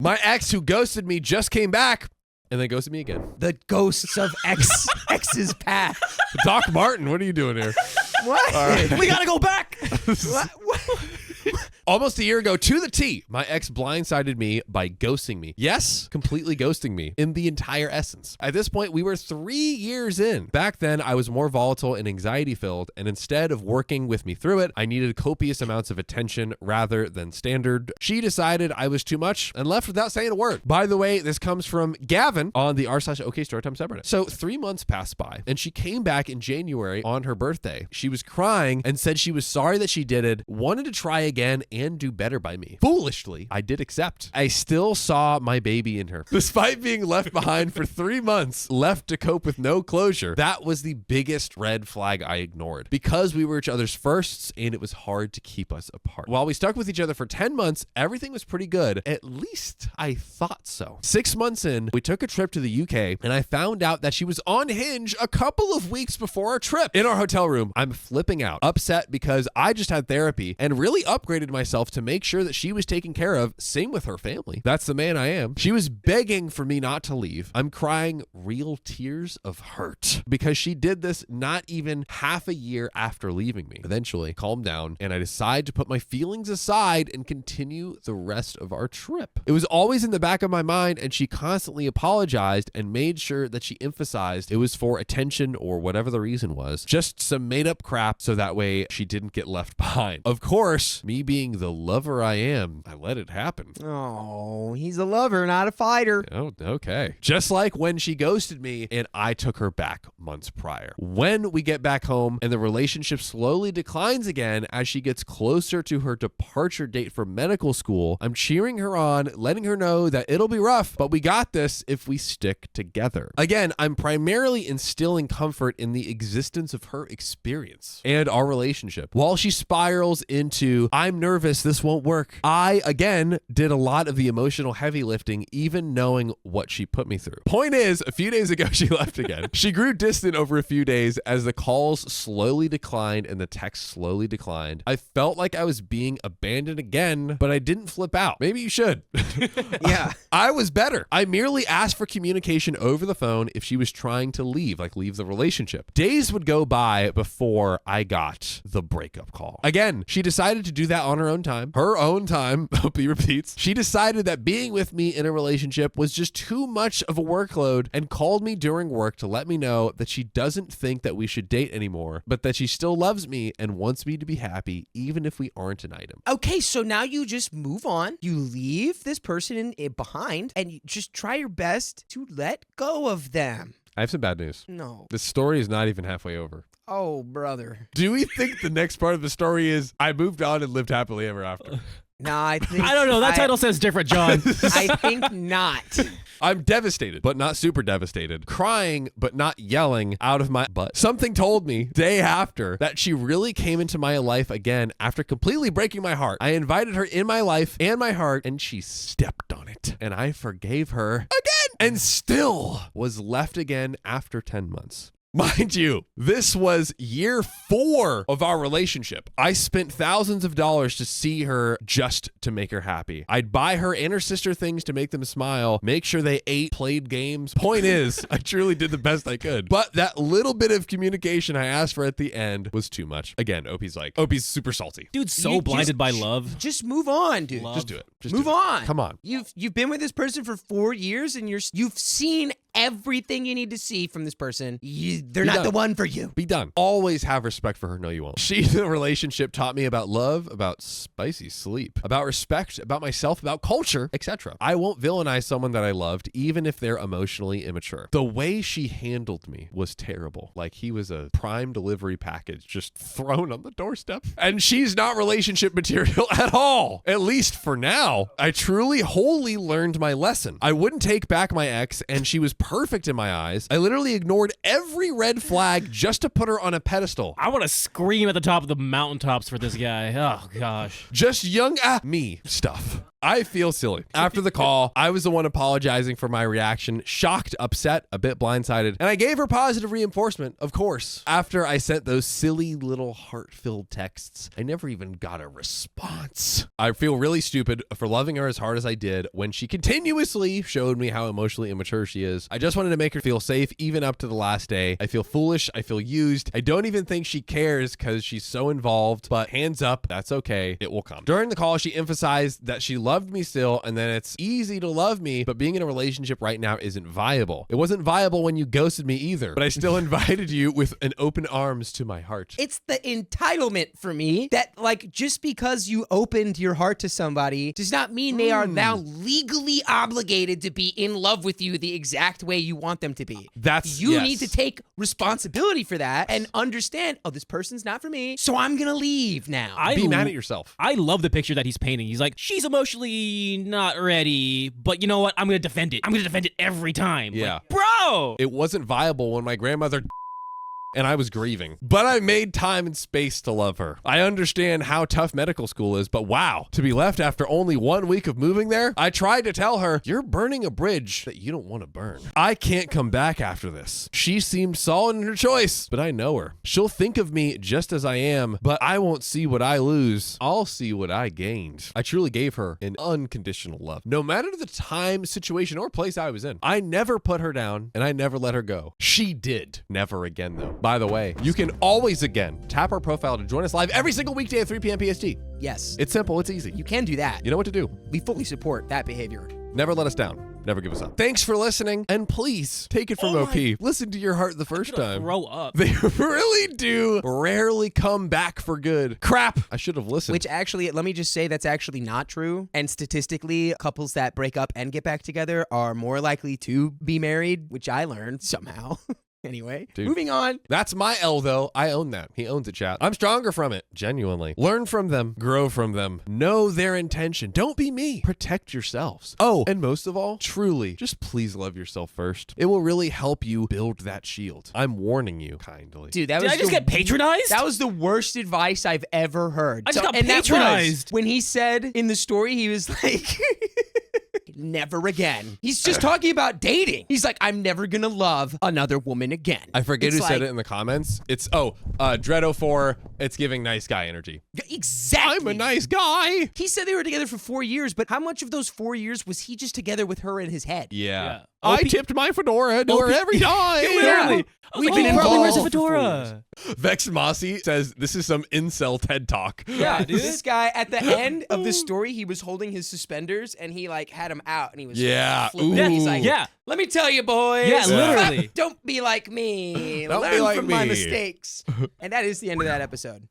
My ex who ghosted me just came back and then ghosted me again. The ghosts of ex's past. Doc Martin, what are you doing here? What? Right. We gotta go back. What? Almost a year ago, to the T, my ex blindsided me by ghosting me. Yes, completely ghosting me in the entire essence. At this point, we were 3 years in. Back then, I was more volatile and anxiety-filled, and instead of working with me through it, I needed copious amounts of attention rather than standard. She decided I was too much and left without saying a word. By the way, this comes from Gavin on the r/OK Storytime subreddit. So 3 months passed by, and she came back in January on her birthday. She was crying and said she was sorry that she did it, wanted to try again, and do better by me. Foolishly, I did accept. I still saw my baby in her. Despite being left behind for 3 months, left to cope with no closure, that was the biggest red flag I ignored because we were each other's firsts and it was hard to keep us apart. While we stuck with each other for 10 months, everything was pretty good. At least I thought so. 6 months in, we took a trip to the UK and I found out that she was on Hinge a couple of weeks before our trip. In our hotel room, I'm flipping out, upset because I just had therapy and really upgraded myself to make sure that she was taken care of. Same with her family. That's the man I am. She was begging for me not to leave. I'm crying real tears of hurt because she did this not even half a year after leaving me. Eventually, calm down, and I decide to put my feelings aside and continue the rest of our trip. It was always in the back of my mind, and she constantly apologized and made sure that she emphasized it was for attention or whatever the reason was. Just some made up crap so that way she didn't get left behind. Of course, me being the lover I am, I let it happen. Oh, he's a lover, not a fighter. Oh, okay. Just like when she ghosted me and I took her back months prior. When we get back home and the relationship slowly declines again as she gets closer to her departure date for medical school, I'm cheering her on, letting her know that it'll be rough, but we got this if we stick together. Again, I'm primarily instilling comfort in the existence of her experience and our relationship. While she spirals into, I'm nervous, this won't work, I, again, did a lot of the emotional heavy lifting, even knowing what she put me through. Point is, a few days ago, she left again. She grew distant over a few days as the calls slowly declined and the texts slowly declined. I felt like I was being abandoned again, but I didn't flip out. Maybe you should. Yeah. I was better. I merely asked for communication over the phone if she was trying to leave, like leave the relationship. Days would go by before I got the breakup call. Again, she decided to do that on her own time. Her own time, hope he repeats. She decided that being with me in a relationship was just too much of a workload and called me during work to let me know that she doesn't think that we should date anymore, but that she still loves me and wants me to be happy even if we aren't an item. Okay, so now you just move on. You leave this person behind and you just try your best to let go of them. I have some bad news. No. This story is not even halfway over. Oh, brother. Do we think the next part of the story is I moved on and lived happily ever after? No, I think... I don't know. That title says different, John. I think not. I'm devastated, but not super devastated. Crying, but not yelling out of my butt. Something told me day after that she really came into my life again after completely breaking my heart. I invited her in my life and my heart, and she stepped on it. And I forgave her again and still was left again after 10 months. Mind you, this was year 4 of our relationship. I spent thousands of dollars to see her just to make her happy. I'd buy her and her sister things to make them smile, make sure they ate, played games. Point is, I truly did the best I could. But that little bit of communication I asked for at the end was too much. Again, Opie's super salty. Dude's so blinded by love. Just move on, dude. Love. Just do it. Just move do it. on. Come on. You've been with this person for 4 years and you've seen everything you need to see from this person. They're not the one for you. Be done. Always have respect for her. No, you won't. She, in the relationship, taught me about love, about spicy sleep, about respect, about myself, about culture, etc. I won't villainize someone that I loved, even if they're emotionally immature. The way she handled me was terrible. Like he was a prime delivery package just thrown on the doorstep. And she's not relationship material at all. At least for now. I truly, wholly learned my lesson. I wouldn't take back my ex, and she was perfect in my eyes. I literally ignored every red flag just to put her on a pedestal. I want to scream at the top of the mountaintops for this guy. Oh, gosh. Just young me stuff. I feel silly. After the call, I was the one apologizing for my reaction, shocked, upset, a bit blindsided, and I gave her positive reinforcement, of course. After I sent those silly little heart-filled texts, I never even got a response. I feel really stupid for loving her as hard as I did when she continuously showed me how emotionally immature she is. I just wanted to make her feel safe even up to the last day. I feel foolish. I feel used. I don't even think she cares because she's so involved, but hands up, that's okay. It will come. During the call, she emphasized that she loved me still and that it's easy to love me, but being in a relationship right now isn't viable. It wasn't viable when you ghosted me either, but I still invited you with an open arms to my heart. It's the entitlement for me that, like, just because you opened your heart to somebody does not mean they are now legally obligated to be in love with you the exact way you want them to be. You need to take responsibility for that and understand, oh, this person's not for me, so I'm gonna leave now. Be mad at yourself. I love the picture that he's painting. He's like, she's emotionally not ready, but you know what? I'm going to defend it. I'm going to defend it every time. Yeah. Like, bro! It wasn't viable when my grandmother and I was grieving, but I made time and space to love her. I understand how tough medical school is, but wow, to be left after only 1 week of moving there, I tried to tell her, you're burning a bridge that you don't want to burn. I can't come back after this. She seemed solid in her choice, but I know her. She'll think of me just as I am, but I won't see what I lose. I'll see what I gained. I truly gave her an unconditional love, no matter the time, situation, or place I was in. I never put her down, and I never let her go. She did. Never again, though. By the way, you can always again tap our profile to join us live every single weekday at 3 p.m. PST. Yes. It's simple. It's easy. You can do that. You know what to do. We fully support that behavior. Never let us down. Never give us up. Thanks for listening, and please take it from OP. Listen to your heart the first time. Grow up. They really do rarely come back for good. Crap. I should have listened. Which actually, let me just say that's actually not true. And statistically, couples that break up and get back together are more likely to be married, which I learned somehow. Anyway, moving on. That's my L, though. I own that. He owns it, chat. I'm stronger from it. Genuinely. Learn from them. Grow from them. Know their intention. Don't be me. Protect yourselves. Oh, and most of all, truly, just please love yourself first. It will really help you build that shield. I'm warning you kindly. Dude, Did I just get patronized? That was the worst advice I've ever heard. I just got patronized. When he said in the story, he was like... never again. He's just talking about dating. He's like, I'm never gonna love another woman again. I forget who said it in the comments. It's, Dredo4, it's giving nice guy energy. Exactly. I'm a nice guy. He said they were together for 4 years, but how much of those 4 years was he just together with her in his head? Yeah. I tipped my fedora to her every time. Literally. We've been Probably wears a involved for 4 fedora. Vex Mossy says this is some incel TED talk. Yeah, dude. This guy, at the end of the story, he was holding his suspenders and he like had them out and he was flipping. Ooh. He's like, Yeah. let me tell you, boys. Yeah, literally. Don't be like me. Don't Learn be like from my me. mistakes. And that is the end of that episode.